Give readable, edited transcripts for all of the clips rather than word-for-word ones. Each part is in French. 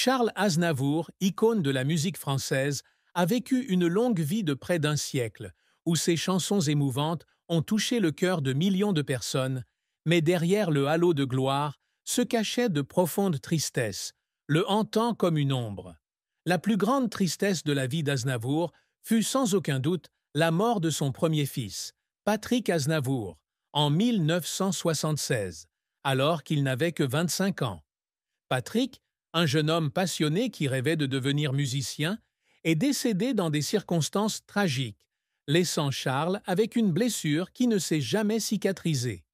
Charles Aznavour, icône de la musique française, a vécu une longue vie de près d'un siècle, où ses chansons émouvantes ont touché le cœur de millions de personnes, mais derrière le halo de gloire se cachait de profondes tristesses, le hantant comme une ombre. La plus grande tristesse de la vie d'Aznavour fut sans aucun doute la mort de son premier fils, Patrick Aznavour, en 1976, alors qu'il n'avait que 25 ans. Patrick, un jeune homme passionné qui rêvait de devenir musicien, est décédé dans des circonstances tragiques, laissant Charles avec une blessure qui ne s'est jamais cicatrisée.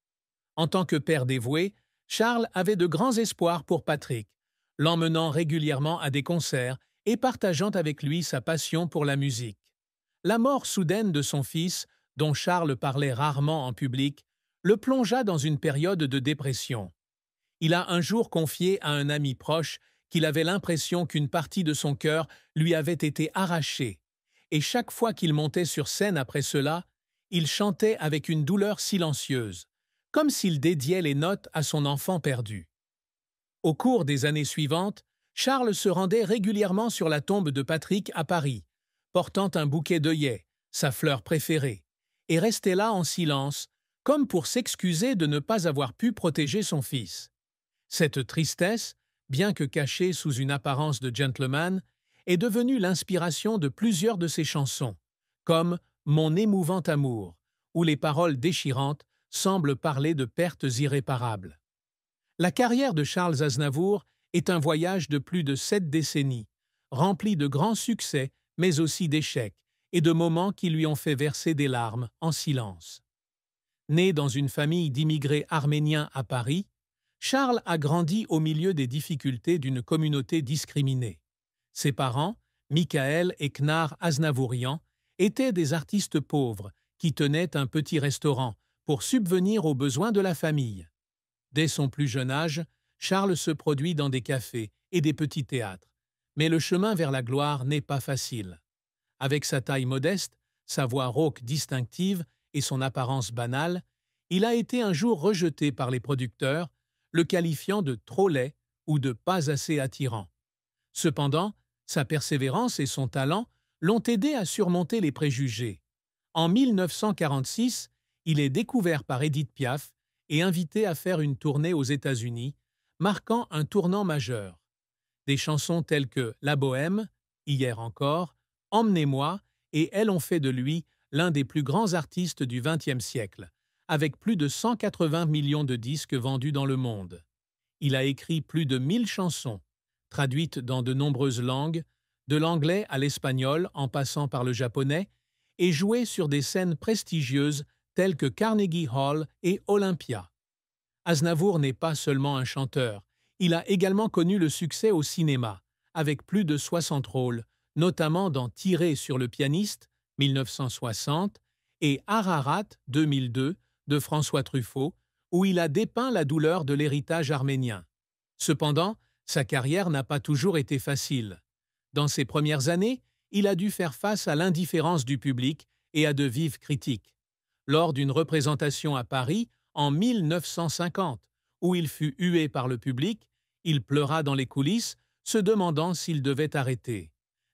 En tant que père dévoué, Charles avait de grands espoirs pour Patrick, l'emmenant régulièrement à des concerts et partageant avec lui sa passion pour la musique. La mort soudaine de son fils, dont Charles parlait rarement en public, le plongea dans une période de dépression. Il a un jour confié à un ami proche qu'il avait l'impression qu'une partie de son cœur lui avait été arrachée, et chaque fois qu'il montait sur scène après cela, il chantait avec une douleur silencieuse, comme s'il dédiait les notes à son enfant perdu. Au cours des années suivantes, Charles se rendait régulièrement sur la tombe de Patrick à Paris, portant un bouquet d'œillets, sa fleur préférée, et restait là en silence, comme pour s'excuser de ne pas avoir pu protéger son fils. Cette tristesse, bien que cachée sous une apparence de gentleman, est devenue l'inspiration de plusieurs de ses chansons, comme « Mon émouvant amour », où les paroles déchirantes semblent parler de pertes irréparables. La carrière de Charles Aznavour est un voyage de plus de 7 décennies, rempli de grands succès, mais aussi d'échecs, et de moments qui lui ont fait verser des larmes en silence. Né dans une famille d'immigrés arméniens à Paris, Charles a grandi au milieu des difficultés d'une communauté discriminée. Ses parents, Michael et Knar Aznavourian, étaient des artistes pauvres qui tenaient un petit restaurant pour subvenir aux besoins de la famille. Dès son plus jeune âge, Charles se produit dans des cafés et des petits théâtres. Mais le chemin vers la gloire n'est pas facile. Avec sa taille modeste, sa voix rauque distinctive et son apparence banale, il a été un jour rejeté par les producteurs, le qualifiant de trop laid ou de pas assez attirant. Cependant, sa persévérance et son talent l'ont aidé à surmonter les préjugés. En 1946, il est découvert par Édith Piaf et invité à faire une tournée aux États-Unis, marquant un tournant majeur. Des chansons telles que La Bohème, Hier encore, Emmenez-moi et Elles ont fait de lui l'un des plus grands artistes du XXe siècle, avec plus de 180 millions de disques vendus dans le monde. Il a écrit plus de 1000 chansons, traduites dans de nombreuses langues, de l'anglais à l'espagnol en passant par le japonais, et joué sur des scènes prestigieuses telles que Carnegie Hall et Olympia. Aznavour n'est pas seulement un chanteur, il a également connu le succès au cinéma, avec plus de 60 rôles, notamment dans Tiré sur le pianiste, 1960, et Ararat, 2002, de François Truffaut, où il a dépeint la douleur de l'héritage arménien. Cependant, sa carrière n'a pas toujours été facile. Dans ses premières années, il a dû faire face à l'indifférence du public et à de vives critiques. Lors d'une représentation à Paris en 1950, où il fut hué par le public, il pleura dans les coulisses, se demandant s'il devait arrêter.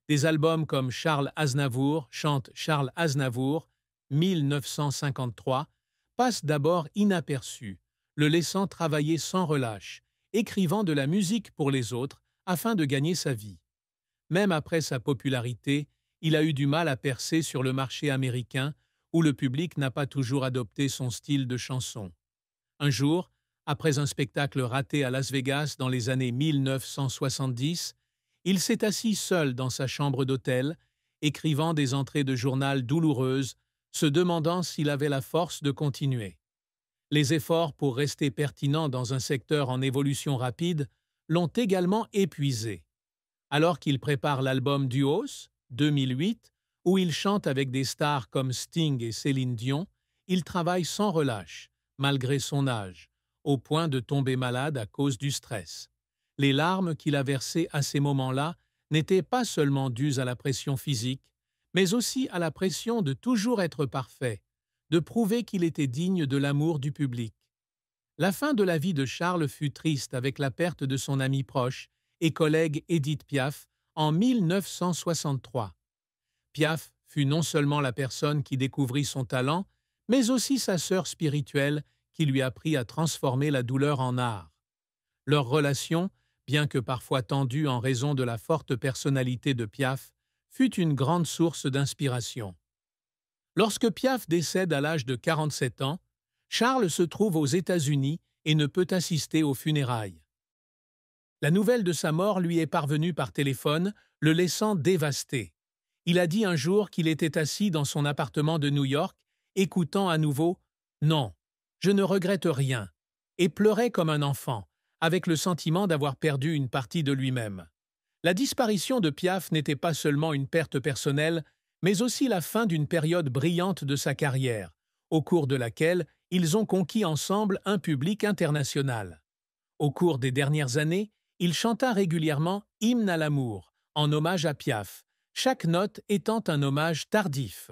Des albums comme Charles Aznavour chante Charles Aznavour, 1953, passent d'abord inaperçus, le laissant travailler sans relâche, écrivant de la musique pour les autres afin de gagner sa vie. Même après sa popularité, il a eu du mal à percer sur le marché américain où le public n'a pas toujours adopté son style de chanson. Un jour, après un spectacle raté à Las Vegas dans les années 1970, il s'est assis seul dans sa chambre d'hôtel, écrivant des entrées de journal douloureuses, se demandant s'il avait la force de continuer. Les efforts pour rester pertinent dans un secteur en évolution rapide l'ont également épuisé. Alors qu'il prépare l'album Duos, 2008, où il chante avec des stars comme Sting et Céline Dion, il travaille sans relâche, malgré son âge, au point de tomber malade à cause du stress. Les larmes qu'il a versées à ces moments-là n'étaient pas seulement dues à la pression physique, mais aussi à la pression de toujours être parfait, de prouver qu'il était digne de l'amour du public. La fin de la vie de Charles fut triste avec la perte de son ami proche et collègue Édith Piaf en 1963. Piaf fut non seulement la personne qui découvrit son talent, mais aussi sa sœur spirituelle qui lui apprit à transformer la douleur en art. Leur relation, bien que parfois tendue en raison de la forte personnalité de Piaf, fut une grande source d'inspiration. Lorsque Piaf décède à l'âge de 47 ans, Charles se trouve aux États-Unis et ne peut assister aux funérailles. La nouvelle de sa mort lui est parvenue par téléphone, le laissant dévasté. Il a dit un jour qu'il était assis dans son appartement de New York, écoutant à nouveau « Non, je ne regrette rien » et pleurait comme un enfant, avec le sentiment d'avoir perdu une partie de lui-même. La disparition de Piaf n'était pas seulement une perte personnelle, mais aussi la fin d'une période brillante de sa carrière, au cours de laquelle ils ont conquis ensemble un public international. Au cours des dernières années, il chanta régulièrement « Hymne à l'amour » en hommage à Piaf, chaque note étant un hommage tardif.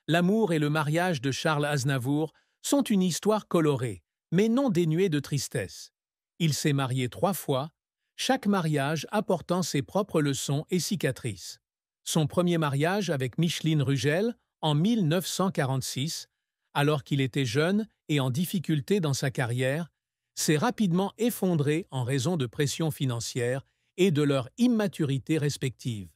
L'amour et le mariage de Charles Aznavour sont une histoire colorée, mais non dénuée de tristesse. Il s'est marié 3 fois, chaque mariage apportant ses propres leçons et cicatrices. Son premier mariage avec Micheline Rugel en 1946, alors qu'il était jeune et en difficulté dans sa carrière, s'est rapidement effondré en raison de pressions financières et de leur immaturité respective.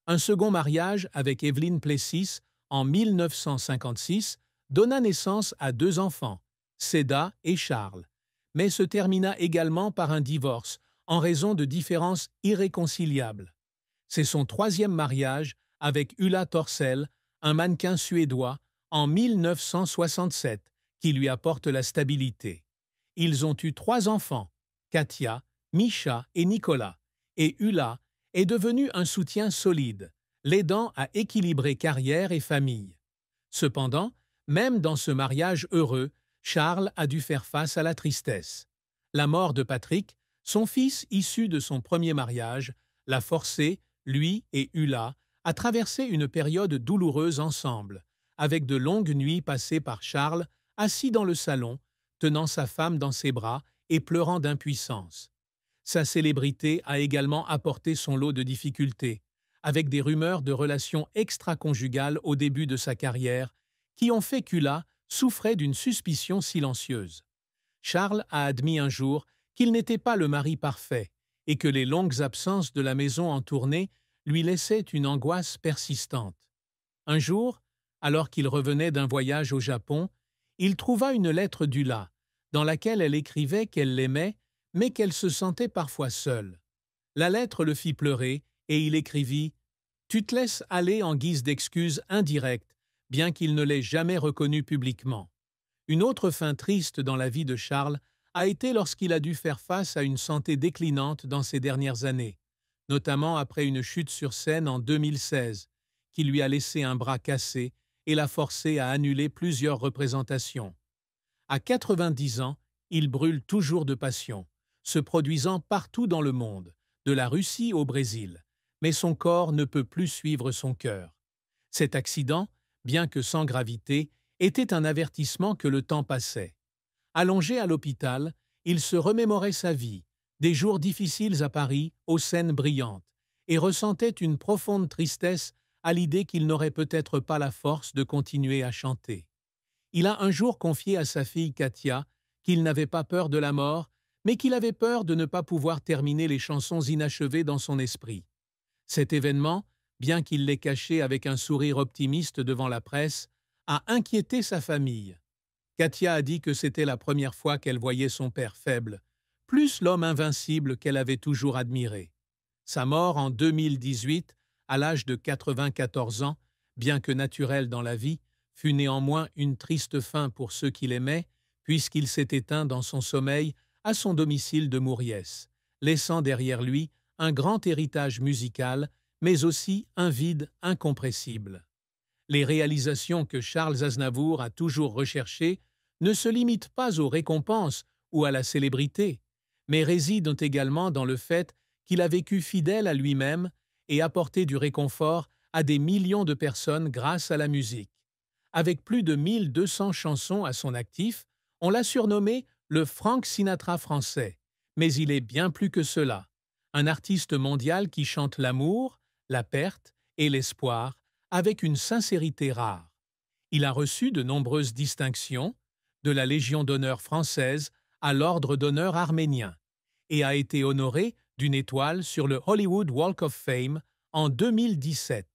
Un second mariage avec Evelyne Plessis en 1956 donna naissance à 2 enfants, Seda et Charles, mais se termina également par un divorce en raison de différences irréconciliables. C'est son 3e mariage avec Ulla Torssell, un mannequin suédois, en 1967, qui lui apporte la stabilité. Ils ont eu 3 enfants, Katia, Misha et Nicolas, et Ulla est devenue un soutien solide, l'aidant à équilibrer carrière et famille. Cependant, même dans ce mariage heureux, Charles a dû faire face à la tristesse. La mort de Patrick, son fils issu de son premier mariage, l'a forcé, lui et Ulla, à traverser une période douloureuse ensemble, avec de longues nuits passées par Charles, assis dans le salon, tenant sa femme dans ses bras et pleurant d'impuissance. Sa célébrité a également apporté son lot de difficultés, avec des rumeurs de relations extra-conjugales au début de sa carrière, qui ont fait qu'Ulla souffrait d'une suspicion silencieuse. Charles a admis un jour qu'il n'était pas le mari parfait et que les longues absences de la maison en tournée lui laissaient une angoisse persistante. Un jour, alors qu'il revenait d'un voyage au Japon, il trouva une lettre d'Ulla, dans laquelle elle écrivait qu'elle l'aimait, mais qu'elle se sentait parfois seule. La lettre le fit pleurer et il écrivit « Tu te laisses aller en guise d'excuse indirecte, bien qu'il ne l'ait jamais reconnu publiquement. » Une autre fin triste dans la vie de Charles a été lorsqu'il a dû faire face à une santé déclinante dans ces dernières années, notamment après une chute sur scène en 2016, qui lui a laissé un bras cassé et l'a forcé à annuler plusieurs représentations. À 90 ans, il brûle toujours de passion, se produisant partout dans le monde, de la Russie au Brésil, mais son corps ne peut plus suivre son cœur. Cet accident, bien que sans gravité, était un avertissement que le temps passait. Allongé à l'hôpital, il se remémorait sa vie, des jours difficiles à Paris, aux scènes brillantes, et ressentait une profonde tristesse à l'idée qu'il n'aurait peut-être pas la force de continuer à chanter. Il a un jour confié à sa fille Katia qu'il n'avait pas peur de la mort, mais qu'il avait peur de ne pas pouvoir terminer les chansons inachevées dans son esprit. Cet événement, bien qu'il l'ait caché avec un sourire optimiste devant la presse, a inquiété sa famille. Katia a dit que c'était la première fois qu'elle voyait son père faible, plus l'homme invincible qu'elle avait toujours admiré. Sa mort en 2018, à l'âge de 94 ans, bien que naturelle dans la vie, fut néanmoins une triste fin pour ceux qui l'aimaient, puisqu'il s'est éteint dans son sommeil à son domicile de Mouriès, laissant derrière lui un grand héritage musical, mais aussi un vide incompressible. Les réalisations que Charles Aznavour a toujours recherchées ne se limitent pas aux récompenses ou à la célébrité, mais résident également dans le fait qu'il a vécu fidèle à lui-même et apporté du réconfort à des millions de personnes grâce à la musique. Avec plus de 1200 chansons à son actif, on l'a surnommé le Frank Sinatra français, mais il est bien plus que cela. un artiste mondial qui chante l'amour, la perte et l'espoir avec une sincérité rare. Il a reçu de nombreuses distinctions, de la Légion d'honneur française à l'Ordre d'honneur arménien, et a été honoré d'une étoile sur le Hollywood Walk of Fame en 2017.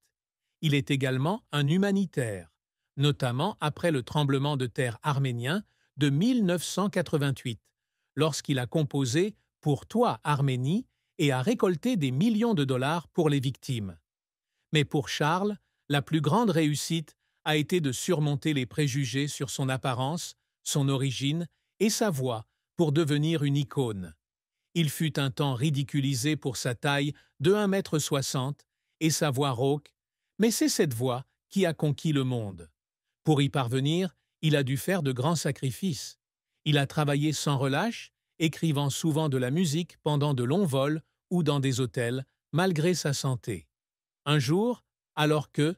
Il est également un humanitaire, notamment après le tremblement de terre arménien de 1988, lorsqu'il a composé Pour toi, Arménie et a récolté des millions de dollars pour les victimes. Mais pour Charles, la plus grande réussite a été de surmonter les préjugés sur son apparence, son origine et sa voix pour devenir une icône. Il fut un temps ridiculisé pour sa taille de 1,60 m et sa voix rauque, mais c'est cette voix qui a conquis le monde. Pour y parvenir, il a dû faire de grands sacrifices. Il a travaillé sans relâche, écrivant souvent de la musique pendant de longs vols ou dans des hôtels, malgré sa santé. Un jour, alors que